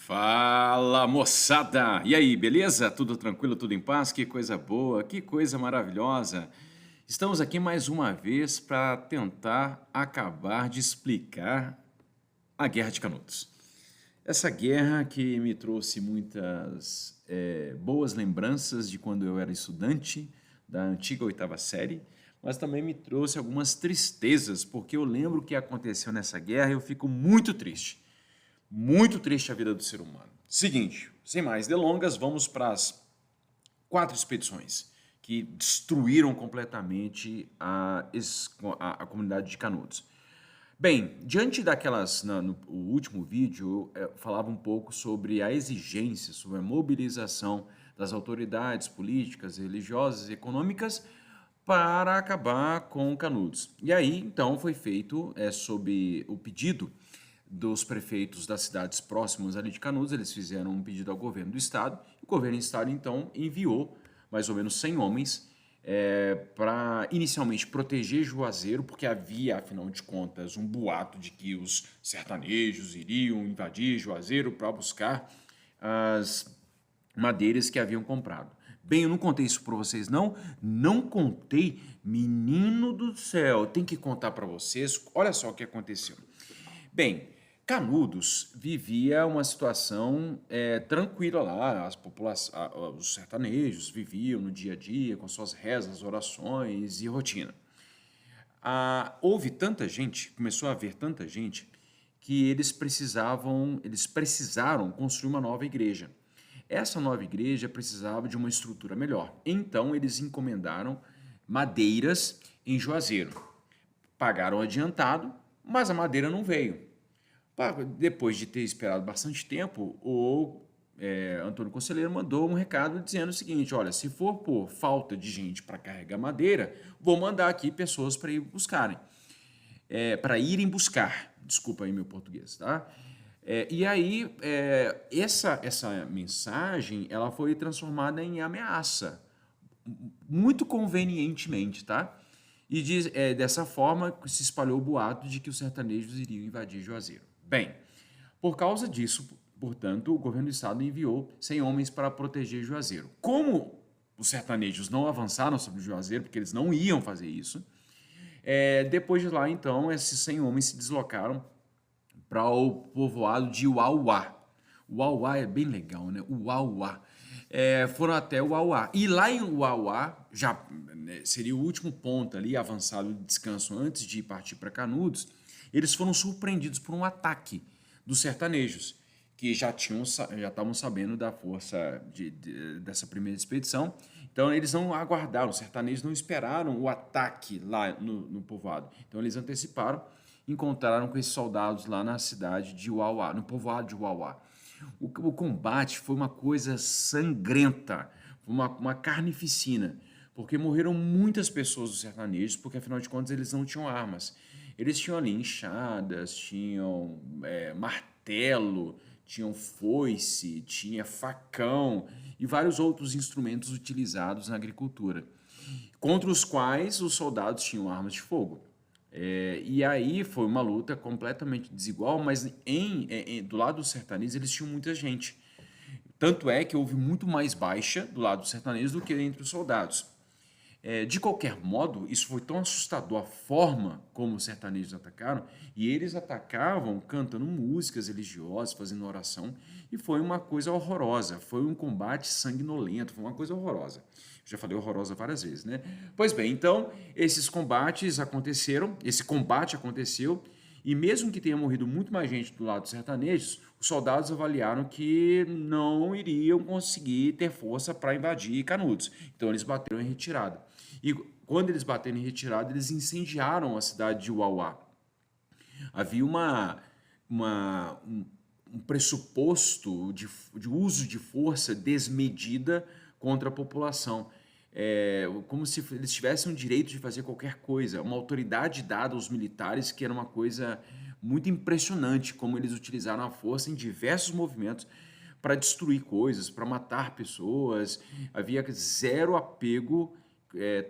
Fala, moçada! E aí, beleza? Tudo tranquilo, tudo em paz? Que coisa boa, que coisa maravilhosa! Estamos aqui mais uma vez para tentar acabar de explicar a Guerra de Canudos. Essa guerra que me trouxe muitas boas lembranças de quando eu era estudante da antiga oitava série, mas também me trouxe algumas tristezas, porque eu lembro o que aconteceu nessa guerra e eu fico muito triste. Muito triste a vida do ser humano. Seguinte, sem mais delongas, vamos para as 4 expedições que destruíram completamente a comunidade de Canudos. Bem, diante daquelas, no último vídeo, eu falava um pouco sobre a exigência, sobre a mobilização das autoridades políticas, religiosas e econômicas para acabar com Canudos. E aí, então, foi feito, sob o pedido dos prefeitos das cidades próximas ali de Canudos, eles fizeram um pedido ao governo do estado, e o governo do estado, então, enviou mais ou menos 100 homens para inicialmente proteger Juazeiro, porque havia, afinal de contas, um boato de que os sertanejos iriam invadir Juazeiro para buscar as madeiras que haviam comprado. Bem, eu não contei isso para vocês, não. Não contei, menino do céu. Tem que contar para vocês. Olha só o que aconteceu. Bem, Canudos vivia uma situação tranquila lá, os sertanejos viviam no dia a dia com suas rezas, orações e rotina. Houve tanta gente, começou a haver tanta gente, que eles precisaram construir uma nova igreja. Essa nova igreja precisava de uma estrutura melhor. Então eles encomendaram madeiras em Juazeiro. Pagaram adiantado, mas a madeira não veio. Depois de ter esperado bastante tempo, o Antônio Conselheiro mandou um recado dizendo o seguinte: olha, se for por falta de gente para carregar madeira, vou mandar aqui pessoas para ir buscarem. Para irem buscar, desculpa aí meu português, tá? E aí, essa mensagem ela foi transformada em ameaça, muito convenientemente, tá? E dessa forma se espalhou o boato de que os sertanejos iriam invadir Juazeiro. Bem, por causa disso, portanto, o governo do estado enviou 100 homens para proteger Juazeiro. Como os sertanejos não avançaram sobre Juazeiro, porque eles não iam fazer isso, depois de lá, então, esses 100 homens se deslocaram para o povoado de Uauá. Uauá é bem legal, né? Uauá. Foram até Uauá. E lá em Uauá, já seria o último ponto ali, avançado de descanso antes de partir para Canudos, eles foram surpreendidos por um ataque dos sertanejos, que já estavam sabendo da força dessa primeira expedição. Então eles não aguardaram, os sertanejos não esperaram o ataque lá no povoado. Então eles anteciparam, encontraram com esses soldados lá na cidade de Uauá, no povoado de Uauá. O combate foi uma coisa sangrenta, foi uma carnificina, porque morreram muitas pessoas dos sertanejos, porque afinal de contas eles não tinham armas. Eles tinham ali enxadas, tinham martelo, tinham foice, tinha facão e vários outros instrumentos utilizados na agricultura, contra os quais os soldados tinham armas de fogo. E aí foi uma luta completamente desigual, mas do lado dos sertanejos eles tinham muita gente. Tanto é que houve muito mais baixa do lado dos sertanejos do que entre os soldados. De qualquer modo, isso foi tão assustador, a forma como os sertanejos atacaram, e eles atacavam cantando músicas religiosas, fazendo oração, e foi uma coisa horrorosa, foi um combate sanguinolento, foi uma coisa horrorosa. Já falei horrorosa várias vezes, né? Pois bem, então, esses combates aconteceram, esse combate aconteceu, e mesmo que tenha morrido muito mais gente do lado dos sertanejos, os soldados avaliaram que não iriam conseguir ter força para invadir Canudos. Então eles bateram em retirada. E quando eles bateram em retirada, eles incendiaram a cidade de Uauá. Havia um pressuposto de uso de força desmedida contra a população. Como se eles tivessem o direito de fazer qualquer coisa, uma autoridade dada aos militares, que era uma coisa muito impressionante, como eles utilizaram a força em diversos movimentos para destruir coisas, para matar pessoas. Havia zero apego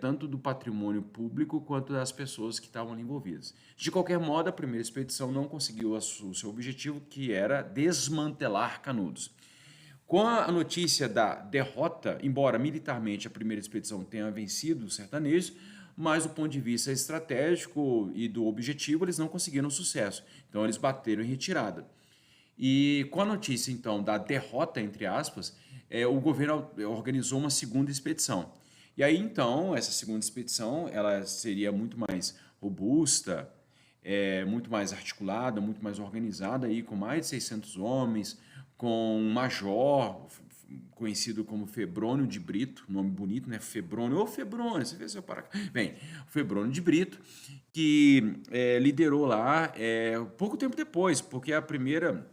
tanto do patrimônio público quanto das pessoas que estavam ali envolvidas. De qualquer modo, a primeira expedição não conseguiu o seu objetivo, que era desmantelar Canudos. Com a notícia da derrota, embora militarmente a primeira expedição tenha vencido os sertanejos, mas do ponto de vista estratégico e do objetivo, eles não conseguiram sucesso. Então, eles bateram em retirada. E com a notícia, então, da derrota, entre aspas, o governo organizou uma segunda expedição. E aí, então, essa segunda expedição, ela seria muito mais robusta, muito mais articulada, muito mais organizada, aí, com mais de 600 homens, com um major, conhecido como Febrônio de Brito, nome bonito, né? Febrônio, ou Febrônio, você vê seu para. Bem, Febrônio de Brito, que liderou lá pouco tempo depois, porque a primeira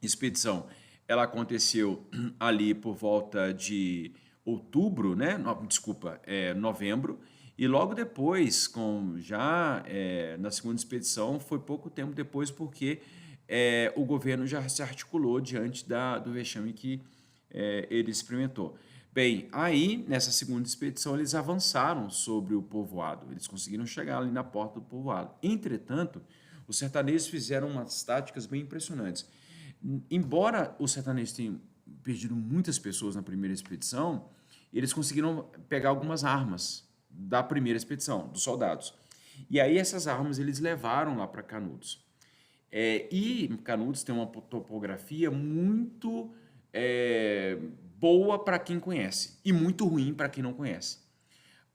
expedição ela aconteceu ali por volta de outubro, né? Desculpa, novembro, e logo depois, na segunda expedição, foi pouco tempo depois, porque o governo já se articulou diante do vexame que ele experimentou. Bem, aí, nessa segunda expedição, eles avançaram sobre o povoado, eles conseguiram chegar ali na porta do povoado. Entretanto, os sertanejos fizeram umas táticas bem impressionantes. Embora os sertanejos tenham perdido muitas pessoas na primeira expedição, eles conseguiram pegar algumas armas da primeira expedição, dos soldados. E aí essas armas eles levaram lá para Canudos. E Canudos tem uma topografia muito boa para quem conhece e muito ruim para quem não conhece.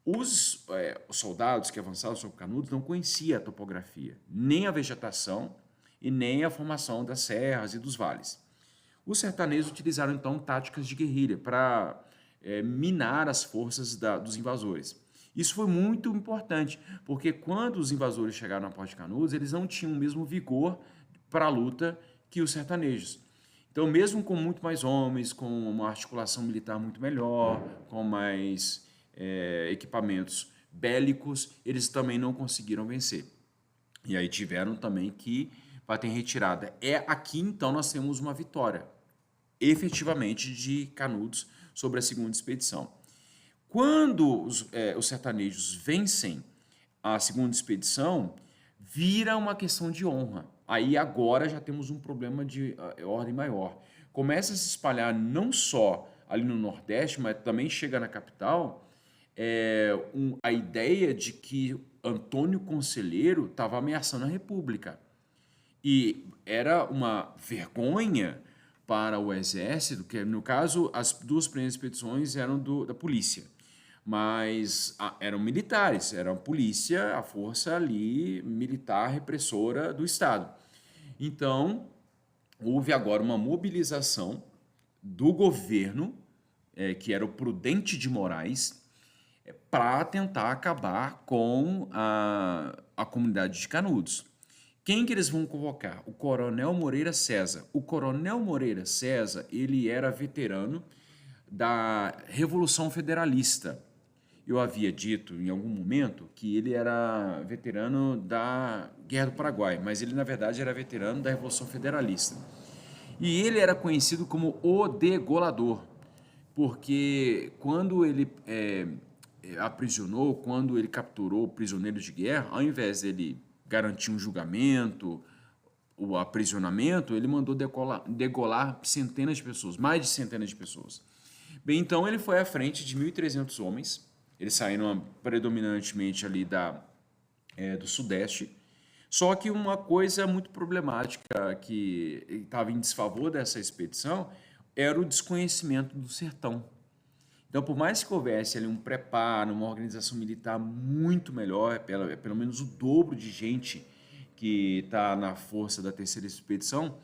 Os soldados que avançaram sobre Canudos não conheciam a topografia, nem a vegetação e nem a formação das serras e dos vales. Os sertanejos utilizaram então táticas de guerrilha para minar as forças dos invasores. Isso foi muito importante, porque quando os invasores chegaram na Porta de Canudos, eles não tinham o mesmo vigor para a luta que os sertanejos. Então, mesmo com muito mais homens, com uma articulação militar muito melhor, com mais equipamentos bélicos, eles também não conseguiram vencer. E aí tiveram também que bater em retirada. Aqui, então, nós temos uma vitória, efetivamente, de Canudos sobre a segunda expedição. Quando os sertanejos vencem a segunda expedição, vira uma questão de honra. Aí agora já temos um problema de ordem maior. Começa a se espalhar não só ali no Nordeste, mas também chega na capital, a ideia de que Antônio Conselheiro estava ameaçando a República. E era uma vergonha para o exército, que no caso as duas primeiras expedições eram da polícia, mas eram militares, era a polícia, a força ali militar repressora do Estado. Então, houve agora uma mobilização do governo, que era o Prudente de Moraes, para tentar acabar com a comunidade de Canudos. Quem que eles vão convocar? O Coronel Moreira César. O Coronel Moreira César, ele era veterano da Revolução Federalista. Eu havia dito em algum momento que ele era veterano da Guerra do Paraguai, mas ele, na verdade, era veterano da Revolução Federalista. E ele era conhecido como o degolador, porque quando ele aprisionou, quando ele capturou prisioneiros de guerra, ao invés dele garantir um julgamento, o aprisionamento, ele mandou degolar centenas de pessoas, mais de centenas de pessoas. Bem, então ele foi à frente de 1.300 homens, eles saíram predominantemente ali do Sudeste, só que uma coisa muito problemática que estava em desfavor dessa expedição era o desconhecimento do sertão. Então, por mais que houvesse ali um preparo, uma organização militar muito melhor, pelo menos o dobro de gente que está na força da terceira expedição,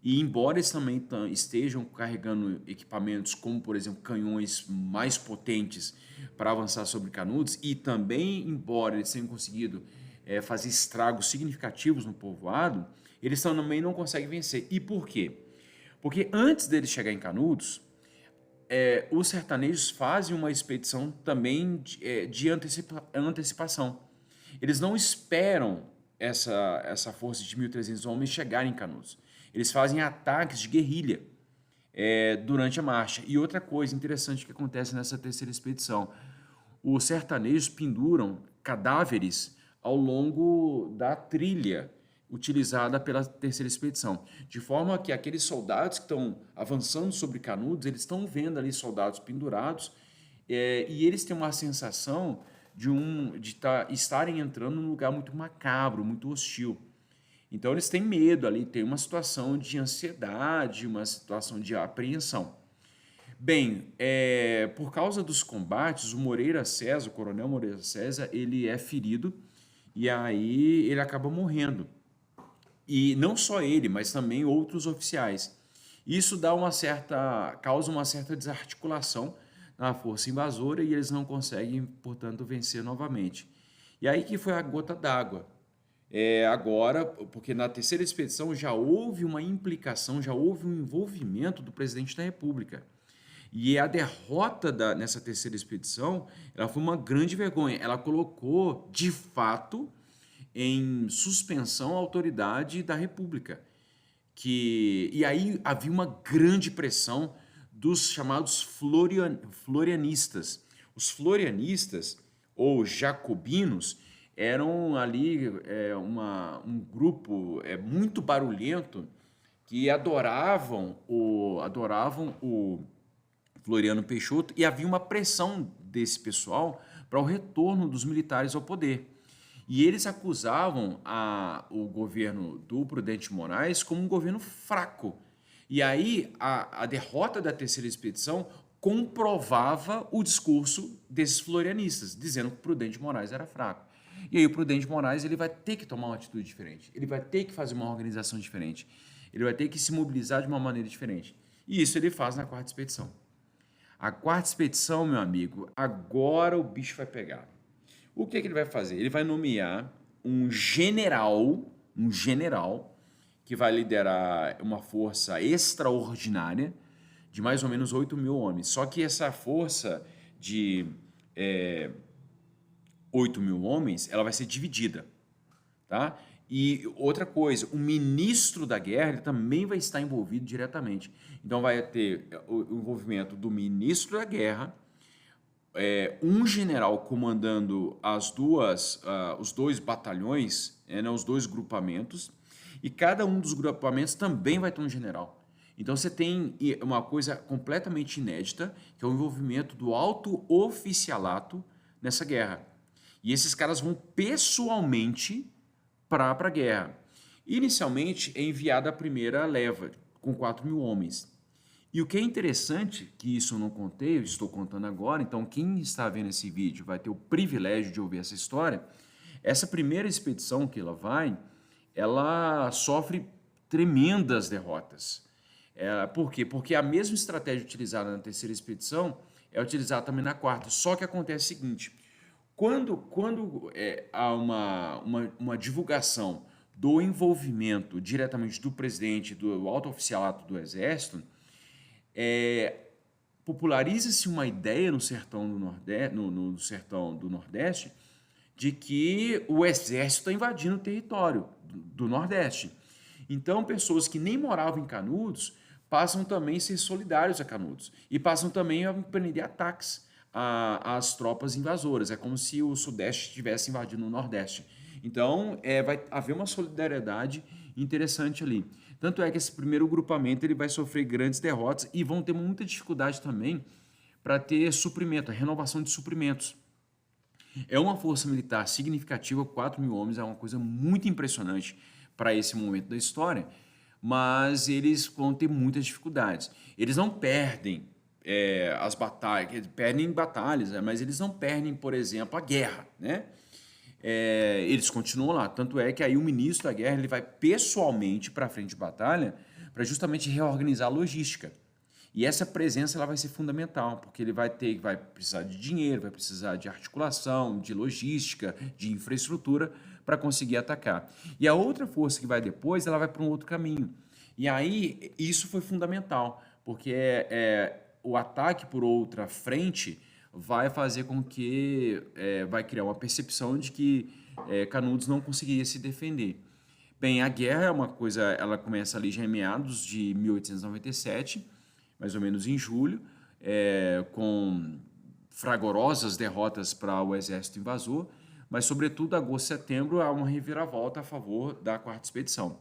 e embora eles também estejam carregando equipamentos como, por exemplo, canhões mais potentes para avançar sobre Canudos, e também, embora eles tenham conseguido fazer estragos significativos no povoado, eles também não conseguem vencer. E por quê? Porque antes deles chegar em Canudos, os sertanejos fazem uma expedição também de antecipação. Eles não esperam essa força de 1.300 homens chegarem em Canudos. Eles fazem ataques de guerrilha durante a marcha. E outra coisa interessante que acontece nessa terceira expedição, os sertanejos penduram cadáveres ao longo da trilha utilizada pela terceira expedição, de forma que aqueles soldados que estão avançando sobre Canudos, eles estão vendo ali soldados pendurados, e eles têm uma sensação estarem entrando num lugar muito macabro, muito hostil. Então eles têm medo ali, tem uma situação de ansiedade, uma situação de apreensão. Bem, por causa dos combates, o Moreira César, o coronel Moreira César, ele é ferido e aí ele acaba morrendo. E não só ele, mas também outros oficiais. Isso causa uma certa desarticulação na força invasora e eles não conseguem, portanto, vencer novamente. E aí que foi a gota d'água. Agora, porque na terceira expedição já houve uma implicação, já houve um envolvimento do presidente da República. E a derrota nessa terceira expedição, ela foi uma grande vergonha. Ela colocou, de fato, em suspensão a autoridade da República. E aí havia uma grande pressão dos chamados florianistas. Os florianistas, ou jacobinos, eram ali um grupo muito barulhento que adoravam o Floriano Peixoto, e havia uma pressão desse pessoal para o retorno dos militares ao poder. E eles acusavam o governo do Prudente Moraes como um governo fraco. E aí a derrota da terceira expedição comprovava o discurso desses florianistas, dizendo que o Prudente Moraes era fraco. E aí o Prudente Moraes ele vai ter que tomar uma atitude diferente, ele vai ter que fazer uma organização diferente, ele vai ter que se mobilizar de uma maneira diferente. E isso ele faz na quarta expedição. A quarta expedição, meu amigo, agora o bicho vai pegar. O que ele vai fazer? Ele vai nomear um general, que vai liderar uma força extraordinária de mais ou menos 8.000 homens. Só que essa força de 8.000 homens, ela vai ser dividida, tá? E outra coisa, o ministro da guerra ele também vai estar envolvido diretamente. Então vai ter o envolvimento do ministro da guerra, um general comandando os dois batalhões, os dois grupamentos, e cada um dos grupamentos também vai ter um general. Então você tem uma coisa completamente inédita, que é o envolvimento do alto oficialato nessa guerra. E esses caras vão pessoalmente para a guerra. Inicialmente é enviada a primeira leva, com 4.000 homens. E o que é interessante, que isso eu não contei, eu estou contando agora, então quem está vendo esse vídeo vai ter o privilégio de ouvir essa história. Essa primeira expedição que ela sofre tremendas derrotas. Por quê? Porque a mesma estratégia utilizada na terceira expedição é utilizada também na quarta. Só que acontece o seguinte, quando há uma divulgação do envolvimento diretamente do presidente, do alto oficialato do Exército, populariza-se uma ideia no sertão do Nordeste, no sertão do Nordeste, de que o Exército está invadindo o território do Nordeste. Então, pessoas que nem moravam em Canudos passam também a ser solidários a Canudos e passam também a empreender ataques às tropas invasoras. É como se o Sudeste estivesse invadindo o Nordeste. Então, vai haver uma solidariedade interessante ali. Tanto é que esse primeiro grupamento ele vai sofrer grandes derrotas e vão ter muita dificuldade também para ter suprimento, a renovação de suprimentos. É uma força militar significativa, 4.000 homens, é uma coisa muito impressionante para esse momento da história, mas eles vão ter muitas dificuldades. Eles não perdem as batalhas, eles perdem batalhas, mas eles não perdem, por exemplo, a guerra, né? Eles continuam lá, tanto é que aí o ministro da guerra ele vai pessoalmente para a frente de batalha para justamente reorganizar a logística. E essa presença ela vai ser fundamental, porque ele vai precisar de dinheiro, vai precisar de articulação, de logística, de infraestrutura para conseguir atacar. E a outra força que vai depois, ela vai para um outro caminho. E aí isso foi fundamental, porque o ataque por outra frente vai fazer com que vai criar uma percepção de que Canudos não conseguiria se defender. Bem, a guerra é uma coisa, ela começa ali já em meados de 1897, mais ou menos em julho, com fragorosas derrotas para o exército invasor, mas, sobretudo, agosto e setembro há uma reviravolta a favor da quarta expedição.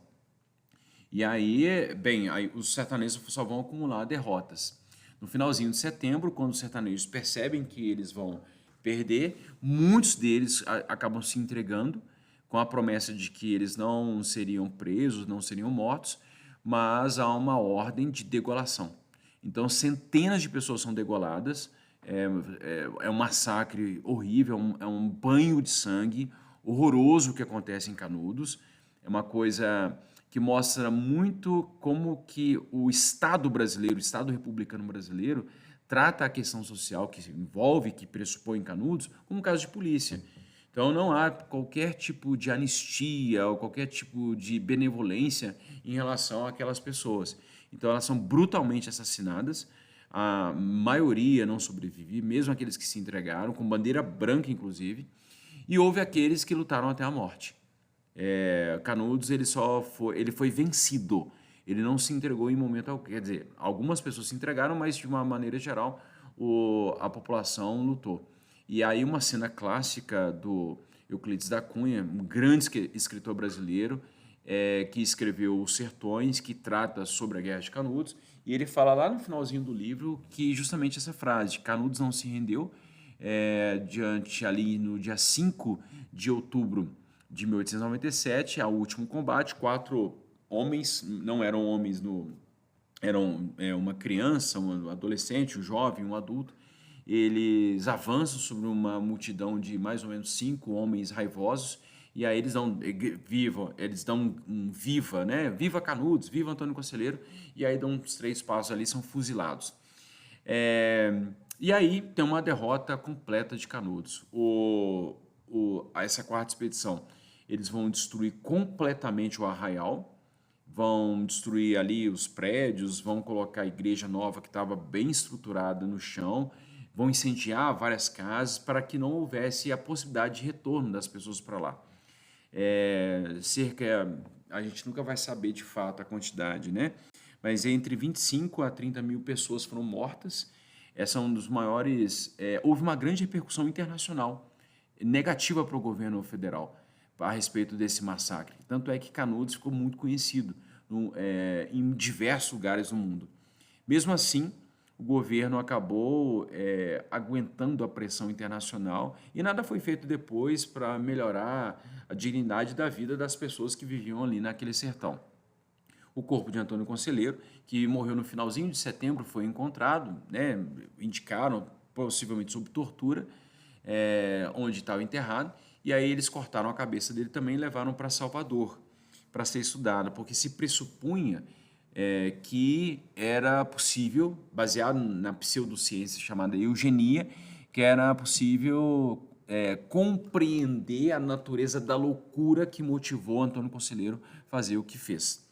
E aí, bem, aí os sertanejos só vão acumular derrotas. No finalzinho de setembro, quando os sertanejos percebem que eles vão perder, muitos deles acabam se entregando com a promessa de que eles não seriam presos, não seriam mortos, mas há uma ordem de degolação. Então, centenas de pessoas são degoladas, é um massacre horrível, é um banho de sangue horroroso que acontece em Canudos, é uma coisa que mostra muito como que o Estado brasileiro, o Estado republicano brasileiro, trata a questão social que envolve, que pressupõe Canudos, como um caso de polícia. Então não há qualquer tipo de anistia ou qualquer tipo de benevolência em relação àquelas pessoas. Então elas são brutalmente assassinadas, a maioria não sobrevive, mesmo aqueles que se entregaram, com bandeira branca inclusive, e houve aqueles que lutaram até a morte. Canudos ele foi vencido, ele não se entregou em momento algum. Quer dizer, algumas pessoas se entregaram, mas de uma maneira geral a população lutou. E aí uma cena clássica do Euclides da Cunha, um grande escritor brasileiro, que escreveu Os Sertões, que trata sobre a Guerra de Canudos, e ele fala lá no finalzinho do livro que justamente essa frase, Canudos não se rendeu, diante ali no dia 5 de outubro de 1897, ao último combate, 4 homens, não eram homens, eram uma criança, um adolescente, um jovem, um adulto, eles avançam sobre uma multidão de mais ou menos 5 homens raivosos, e aí eles dão um viva, né? Viva Canudos, viva Antônio Conselheiro, e aí dão uns 3 passos ali, são fuzilados. E aí tem uma derrota completa de Canudos. Essa quarta expedição, eles vão destruir completamente o arraial, vão destruir ali os prédios, vão colocar a igreja nova que estava bem estruturada no chão, vão incendiar várias casas para que não houvesse a possibilidade de retorno das pessoas para lá. A gente nunca vai saber de fato a quantidade, né? Mas entre 25 a 30 mil pessoas foram mortas. Essa é um dos maiores. Houve uma grande repercussão internacional negativa para o governo federal a respeito desse massacre. Tanto é que Canudos ficou muito conhecido em diversos lugares do mundo. Mesmo assim, o governo acabou aguentando a pressão internacional e nada foi feito depois para melhorar a dignidade da vida das pessoas que viviam ali naquele sertão. O corpo de Antônio Conselheiro, que morreu no finalzinho de setembro, foi encontrado, né, indicaram, possivelmente sob tortura, onde estava enterrado, e aí eles cortaram a cabeça dele também e levaram para Salvador para ser estudado, porque se pressupunha que era possível, baseado na pseudociência chamada eugenia, que era possível compreender a natureza da loucura que motivou Antônio Conselheiro fazer o que fez.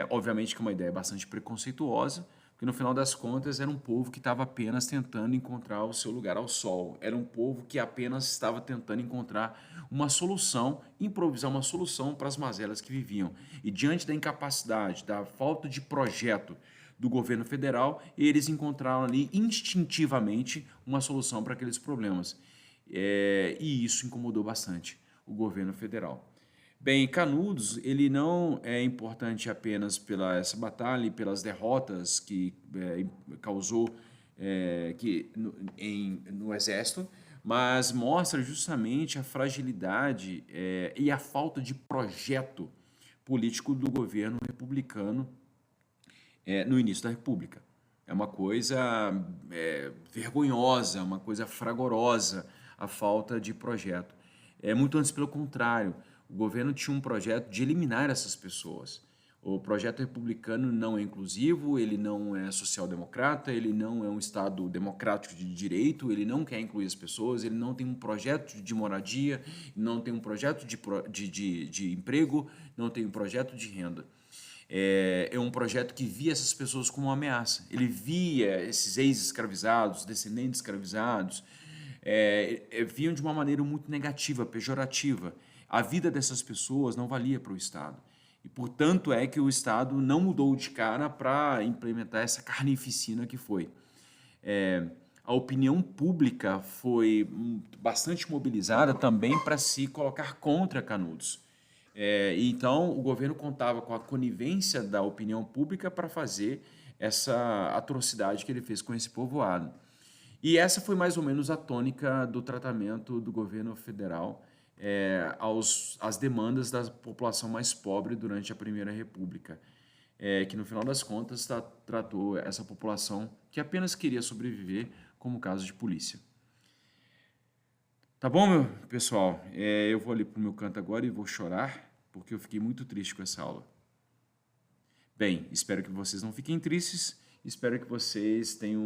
Obviamente que é uma ideia bastante preconceituosa, porque no final das contas era um povo que estava apenas tentando encontrar o seu lugar ao sol, era um povo que apenas estava tentando encontrar uma solução, improvisar uma solução para as mazelas que viviam. E diante da incapacidade, da falta de projeto do governo federal, eles encontraram ali instintivamente uma solução para aqueles problemas. E isso incomodou bastante o governo federal. Bem, Canudos, ele não é importante apenas pela essa batalha e pelas derrotas que causou no exército, mas mostra justamente a fragilidade e a falta de projeto político do governo republicano no início da República. É uma coisa vergonhosa, uma coisa fragorosa a falta de projeto. Muito antes, pelo contrário, o governo tinha um projeto de eliminar essas pessoas. O projeto republicano não é inclusivo, ele não é social-democrata, ele não é um Estado democrático de direito, ele não quer incluir as pessoas, ele não tem um projeto de moradia, não tem um projeto de emprego, não tem um projeto de renda. É um projeto que via essas pessoas como uma ameaça. Ele via esses ex-escravizados, descendentes escravizados, viam de uma maneira muito negativa, pejorativa. A vida dessas pessoas não valia para o Estado. E, portanto, é que o Estado não mudou de cara para implementar essa carnificina que foi. a opinião pública foi bastante mobilizada também para se colocar contra Canudos. Então, o governo contava com a conivência da opinião pública para fazer essa atrocidade que ele fez com esse povoado. E essa foi mais ou menos a tônica do tratamento do governo federal às demandas da população mais pobre durante a Primeira República, que no final das contas tratou essa população que apenas queria sobreviver como caso de polícia. Tá bom, meu pessoal? Eu vou ali pro meu canto agora e vou chorar, porque eu fiquei muito triste com essa aula. Bem, espero que vocês não fiquem tristes, espero que vocês tenham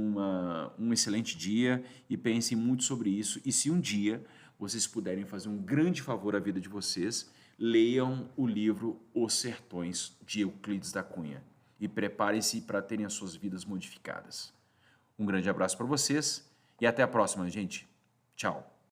um excelente dia e pensem muito sobre isso. E se um dia vocês puderem fazer um grande favor à vida de vocês, leiam o livro Os Sertões, de Euclides da Cunha, e preparem-se para terem as suas vidas modificadas. Um grande abraço para vocês e até a próxima, gente. Tchau.